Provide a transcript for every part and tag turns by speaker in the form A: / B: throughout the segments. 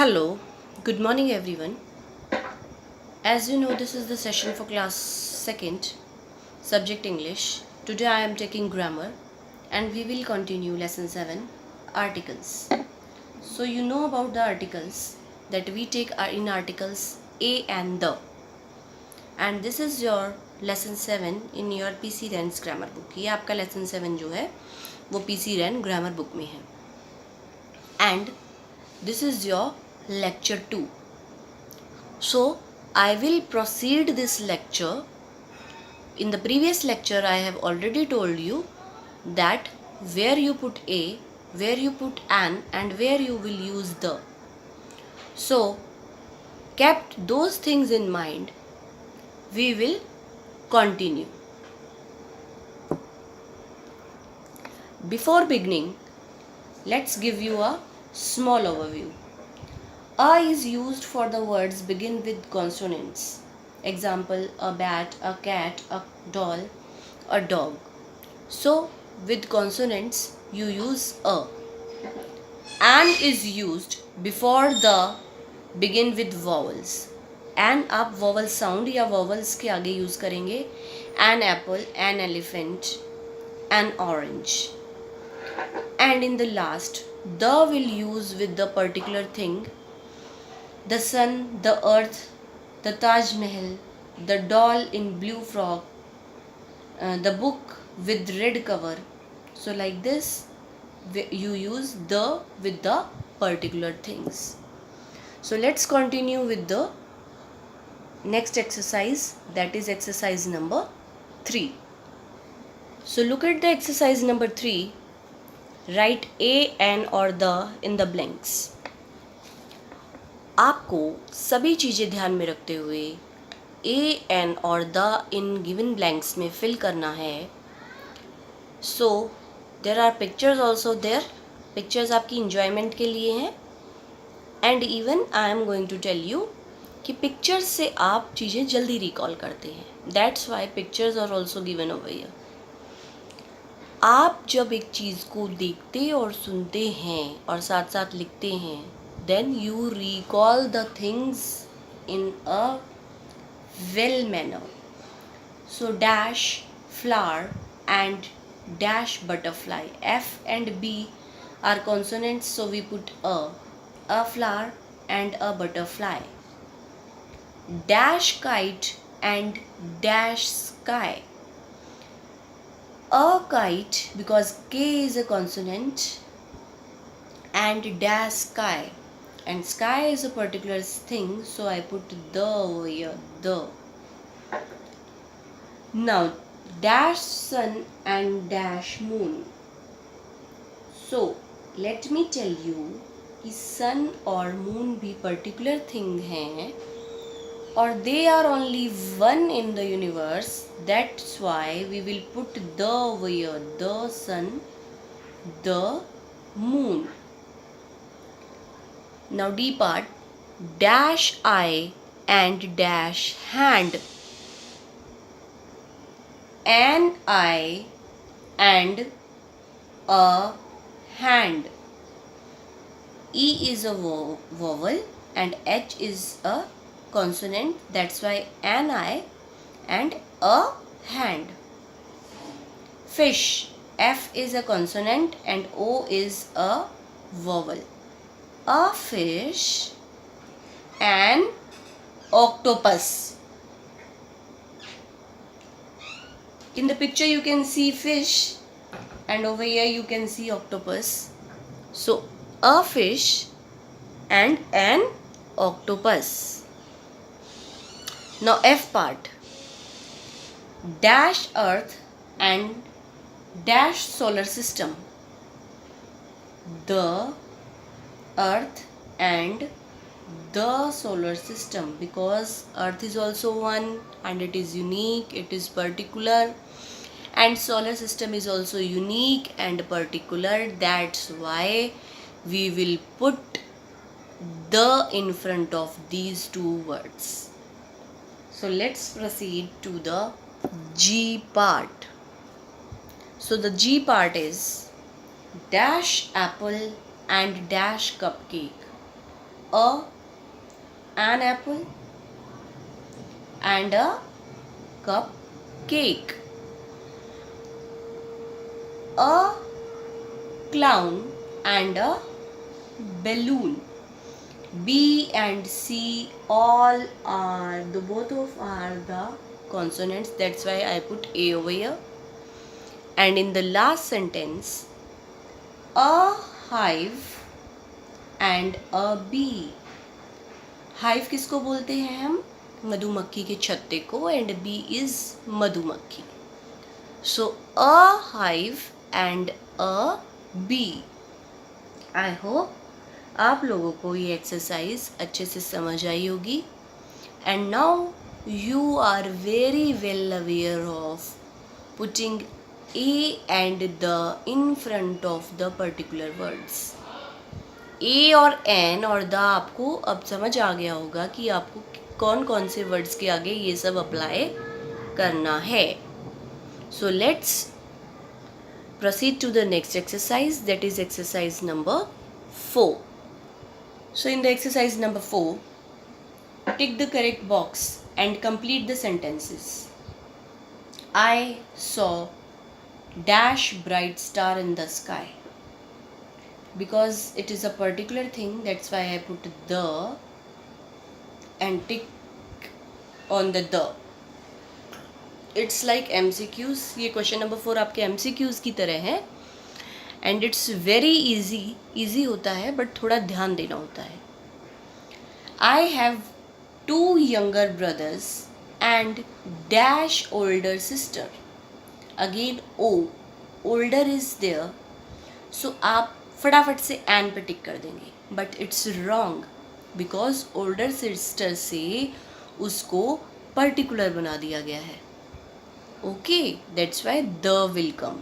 A: Hello, good morning everyone. As you know, this is the session for class 2nd, subject English. Today I am taking grammar and we will continue lesson 7, articles. So you know about the articles that we take are in articles a and the. And this is your lesson 7 in your PC Ren's grammar book. ये आपका lesson 7 जो है वो PC Ren grammar book में है. And this is your lecture 2. So I will proceed this lecture. In the previous lecture I have already told you that where you put a, where you put an, and where you will use the. So kept those things in mind, we will continue. Before beginning, let's give you a small overview. A is used for the words begin with consonants. Example, a bat, a cat, a doll, a dog. So, with consonants, you use a. An is used before the begin with vowels. An आप vowel sound या vowels के आगे use करेंगे. An apple, an elephant, an orange. And in the last, the will use with the particular thing. The sun, the earth, the Taj Mahal, the doll in blue frock, the book with red cover. So like this, you use the with the particular things. So let's continue with the next exercise, that is exercise number 3. So look at the exercise number 3. Write a, an or the in the blanks. आपको सभी चीज़ें ध्यान में रखते हुए A, an और the इन given blanks में फिल करना है. So there are pictures also there. Pictures आपकी इंजॉयमेंट के लिए हैं. And even I am going to tell you कि पिक्चर्स से आप चीज़ें जल्दी रिकॉल करते हैं. That's why pictures are also given over here. आप जब एक चीज़ को देखते और सुनते हैं और साथ साथ लिखते हैं, then you recall the things in a well manner. So dash flower and dash butterfly. F and B are consonants, so we put a flower and a butterfly. Dash kite and dash sky. A kite because K is a consonant, and dash sky, and sky is a particular thing, so I put the over here, the. Now dash sun and dash moon. So let me tell you कि sun और moon भी particular thing हैं और they are only one in the universe. That's why we will put the over here, the sun, the moon. Now D part, dash eye and dash hand. An eye and a hand. E is a vowel and H is a consonant. That's why an eye and a hand. Fish. F is a consonant and O is a vowel. A fish, an octopus. In the picture you can see fish and over here you can see octopus. So a fish and an octopus. Now F part, dash earth and dash solar system. The earth and the solar system, because earth is also one and it is unique, it is particular, and solar system is also unique and particular. That's why we will put the in front of these two words. So let's proceed to the G part. So the G part is dash apple and dash cupcake. an apple and a cupcake. A clown and a balloon. B and C all are the both of are the consonants. That's why I put A over here. And in the last sentence, a hive and a bee. Hive किसको बोलते हैं हम? मधुमक्खी के छत्ते को. And bee is मधुमक्खी. So a hive and a bee. I hope आप लोगों को ये एक्सरसाइज अच्छे से समझ आई होगी. And now you are very well aware of putting A and the in front of the particular words. A और एन और द आपको अब समझ आ गया होगा कि आपको कौन कौन से वर्ड्स के आगे ये सब अप्लाई करना है. So let's proceed to the next exercise, that is exercise number 4. So in the exercise number 4, tick the correct box and complete the sentences. I saw dash bright star in the sky. Because it is a particular thing, that's why I put the and tick on the. It's like MCQs. ये question number 4 आपके MCQs की तरह है. And it's very easy होता है, but थोड़ा ध्यान देना होता है. I have 2 younger brothers and dash older sister. Again O, older is there, so आप फटाफट से एन पे टिक कर देंगे. But it's wrong, because older sister से उसको पर्टिकुलर बना दिया गया है. Okay, that's why the will come.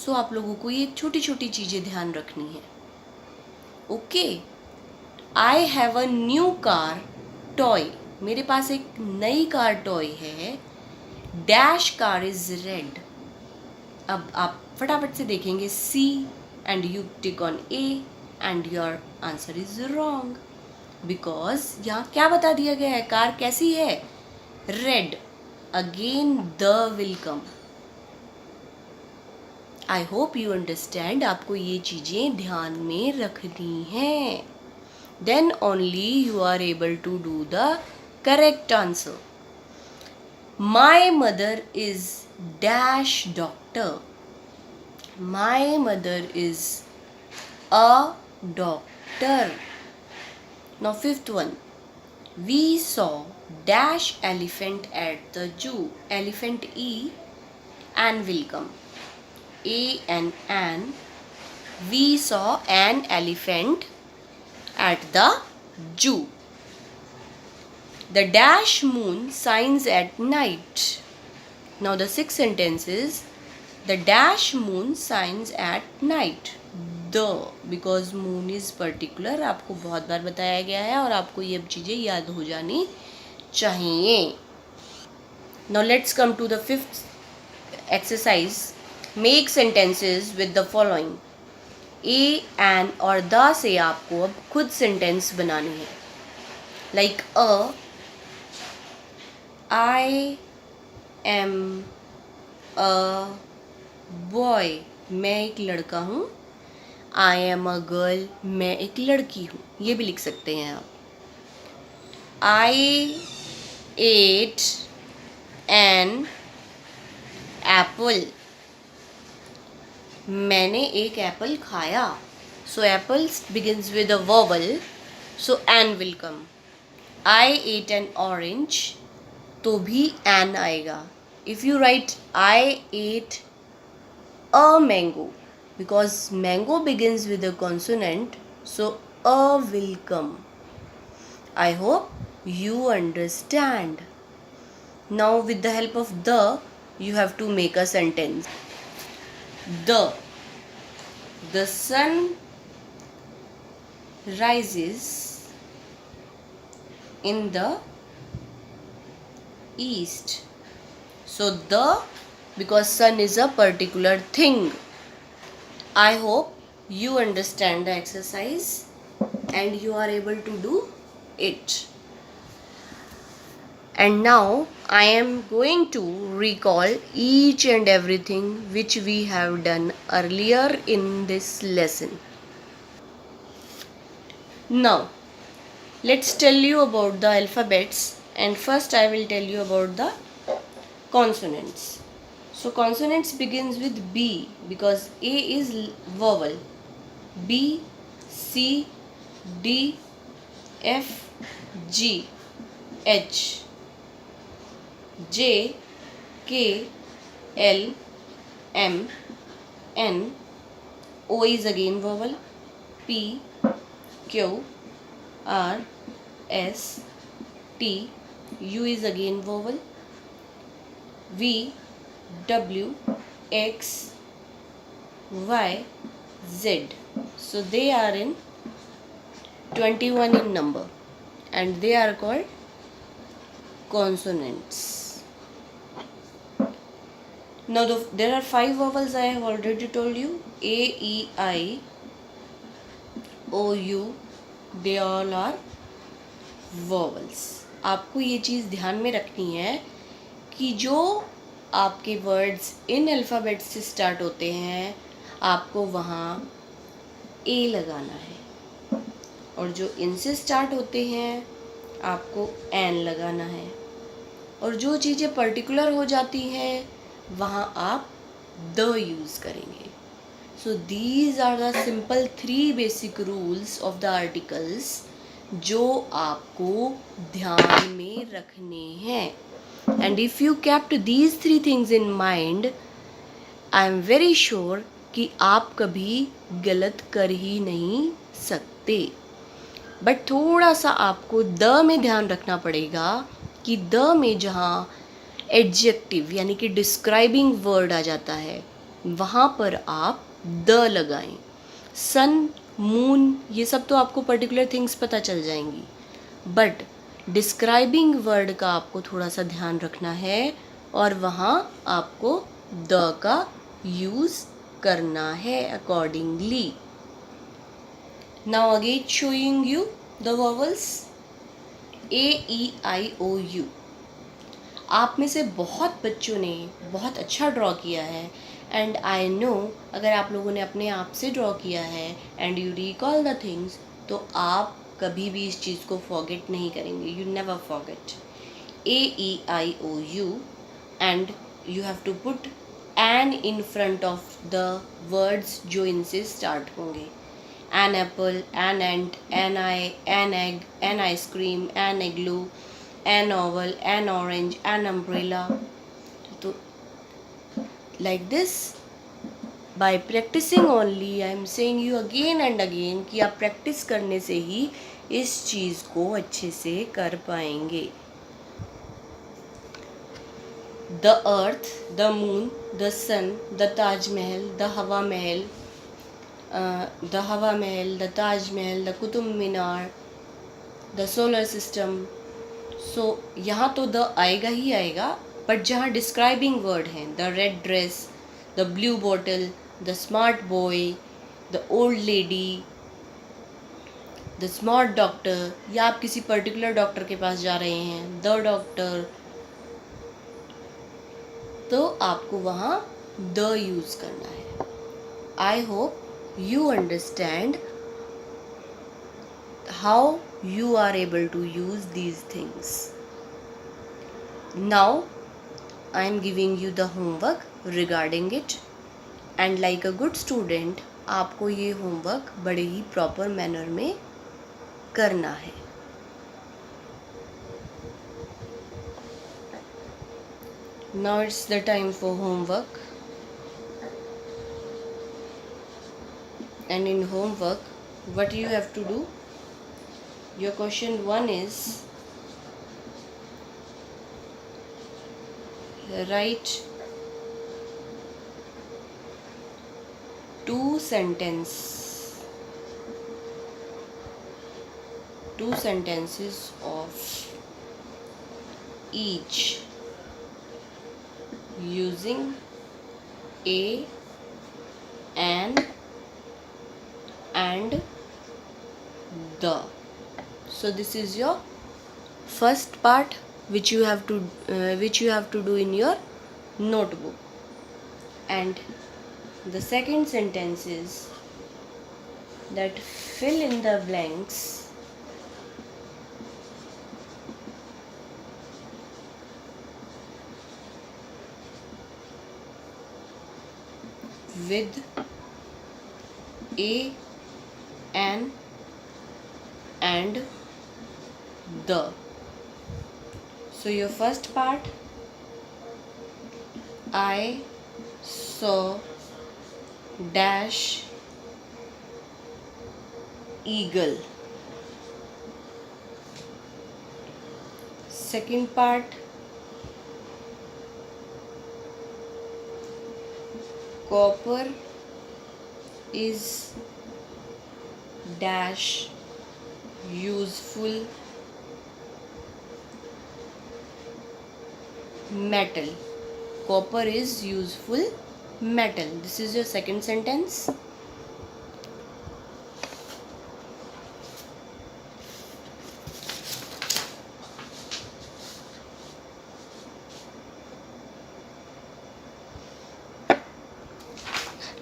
A: So आप लोगों को ये छोटी छोटी चीज़ें ध्यान रखनी है. Okay, I have a new car toy. मेरे पास एक नई कार टॉय है. Dash car is red. अब आप फटाफट से देखेंगे C and you tick on A and your answer is wrong, because यहाँ क्या बता दिया गया है? कार कैसी है? Red. Again the will come. I hope you understand. आपको ये चीज़ें ध्यान में रखनी हैं. Then only you are able to do the correct answer. My mother is dash doctor. My mother is a doctor. Now fifth one. We saw dash elephant at the zoo. Elephant E and will come. A and an. We saw an elephant at the zoo. The dash moon shines at night. Now the sixth sentence is the dash moon shines at night. Because moon is particular. आपको बहुत बार बताया गया है और आपको ये चीज़ें याद हो जानी चाहिए. Now let's come to the fifth exercise. Make sentences with the following. A an और द से आपको अब खुद सेंटेंस बनानी है. Like I am a boy. मैं एक लड़का हूँ. I am a girl. मैं एक लड़की हूँ. ये भी लिख सकते हैं आप. I ate an apple. मैंने एक एप्पल खाया. So apple begins with a vowel, so an will come. I ate an orange, तो भी एन आएगा. If you write I ate a mango, because mango begins with a consonant, so a will come. I hope you understand. Now with the help of the, you have to make a sentence. The sun rises in the east. So because sun is a particular thing. I hope you understand the exercise and you are able to do it. And now I am going to recall each and everything which we have done earlier in this lesson. Now let's tell you about the alphabets, and first I will tell you about the consonants. So consonants begins with B because A is vowel. B, C, D, F, G, H, J, K, L, M, N. O is again vowel. P, Q, R, S, T. U is again vowel. V, W, X, Y, Z. So they are in 21 in number and they are called consonants. Now there are 5 vowels I have already told you. A, E, I, O, U. They all are vowels. आपको ये चीज़ ध्यान में रखनी है कि जो आपके words in alphabet से स्टार्ट होते हैं आपको वहाँ ए लगाना है, और जो इनसे स्टार्ट होते हैं आपको एन लगाना है, और जो चीज़ें पर्टिकुलर हो जाती हैं वहाँ आप द यूज़ करेंगे. So these are the simple 3 basic rules of the articles जो आपको ध्यान में रखने हैं. And if you kept these 3 things in mind, I am very sure कि आप कभी गलत कर ही नहीं सकते. बट थोड़ा सा आपको द में ध्यान रखना पड़ेगा कि द में जहाँ एडजेक्टिव यानी कि डिस्क्राइबिंग वर्ड आ जाता है वहाँ पर आप द लगाएं. सन, मून, ये सब तो आपको पर्टिकुलर थिंग्स पता चल जाएंगी, बट डिस्क्राइबिंग वर्ड का आपको थोड़ा सा ध्यान रखना है और वहाँ आपको द का यूज़ करना है accordingly. Now again showing you the vowels A, E, I, O, U. आप में से बहुत बच्चों ने बहुत अच्छा ड्रॉ किया है एंड आई नो अगर आप लोगों ने अपने आप से ड्रॉ किया है and you recall the things तो आप कभी भी इस चीज़ को फॉरगेट नहीं करेंगे. You never forget A, E, I, O, U and you have to put an in front of the words जो इनसे स्टार्ट होंगे. An apple, an ant, an eye, an egg, an ice cream, an igloo, an oval, an orange, an umbrella. So, like this, by practicing only, I am saying you again and again कि आप practice करने से ही इस चीज़ को अच्छे से कर पाएंगे. The earth, the moon, the sun, the Taj Mahal, the Hawa Mahal, the Hawa Mahal, the Taj Mahal, the Qutub Minar, the solar system. So यहाँ तो द आएगा ही आएगा, बट जहाँ डिस्क्राइबिंग वर्ड हैं the red dress, the blue bottle, the smart boy, the old lady, the smart doctor, या आप किसी particular doctor के पास जा रहे हैं द डॉक्टर, तो आपको वहाँ द यूज़ करना है. I hope you understand how you are able to use these things. Now I am giving you the homework regarding it, and like a good student आपको ये homework बड़े ही proper manner में करना है. Now it's the time for homework. And in homework, what you have to do? Your question 1 is write 2 sentences of each using a, an, and the. So this is your first part which you have to do in your notebook. And the second sentence is that fill in the blanks with a, an, and the. So your first part, I saw dash eagle. Second part, copper is dash useful metal. Copper is useful metal. This is your second sentence.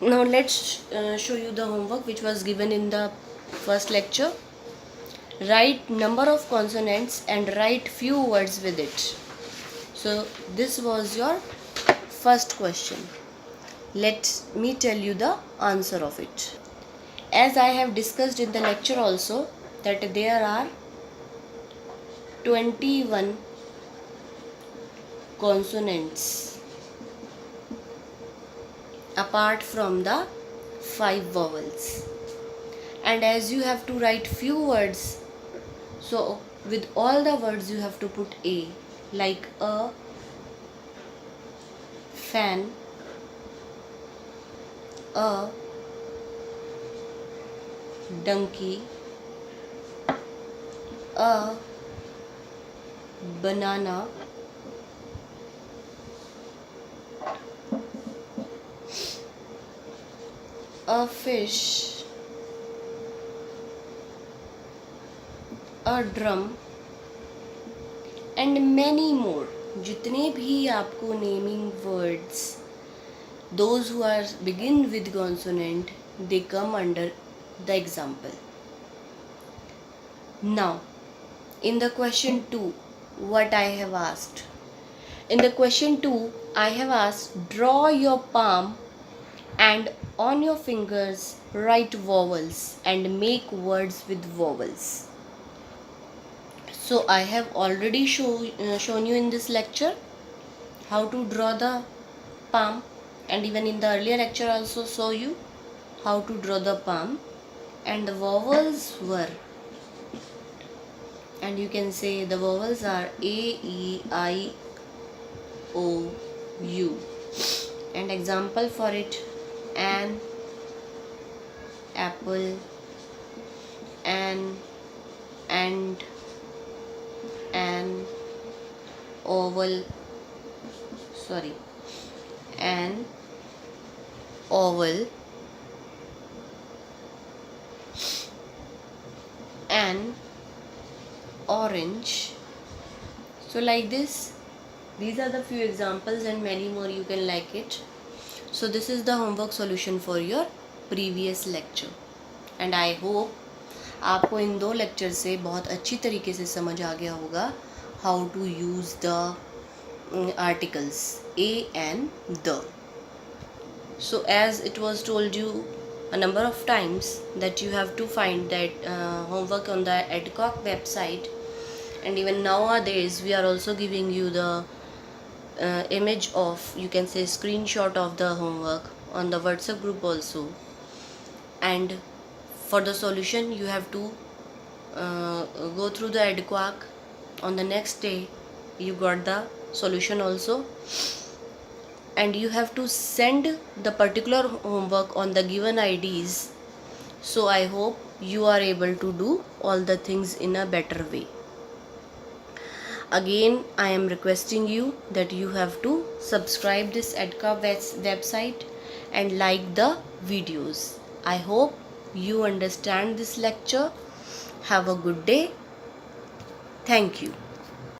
A: Now let's show you the homework which was given in the first lecture. Write number of consonants and write few words with it. So this was your first question. Let me tell you the answer of it. As I have discussed in the lecture also, that there are 21 consonants apart from the 5 vowels. And as you have to write few words, so with all the words you have to put a, like a, fan, a, donkey, a, banana, a fish, a drum, and many more. जितने भी आपको naming words, those who are begin with consonant, they come under the example. Now, in the question 2, what I have asked? In the question 2, I have asked, draw your palm and on your fingers write vowels and make words with vowels. So I have already shown you in this lecture how to draw the palm, and even in the earlier lecture also show you how to draw the palm, and the vowels were, and you can say the vowels are A, E, I, O, U. And example for it: an, apple, an, and, an, oval, an, oval, an, orange. So like this, these are the few examples and many more you can like it. So this is the homework solution for your previous lecture, and I hope आपको इन 2 lecture से बहुत अच्छी तरीके से समझ आ गया होगा how to use the articles a and the. So as it was told you a number of times that you have to find that homework on the Adcock website, and even nowadays we are also giving you the image of, you can say, screenshot of the homework on the WhatsApp group also. And for the solution you have to go through the Adcock. On the next day you got the solution also, and you have to send the particular homework on the given IDs. So I hope you are able to do all the things in a better way. Again, I am requesting you that you have to subscribe this Adcock website and like the videos. I hope you understand this lecture. Have a good day. Thank you.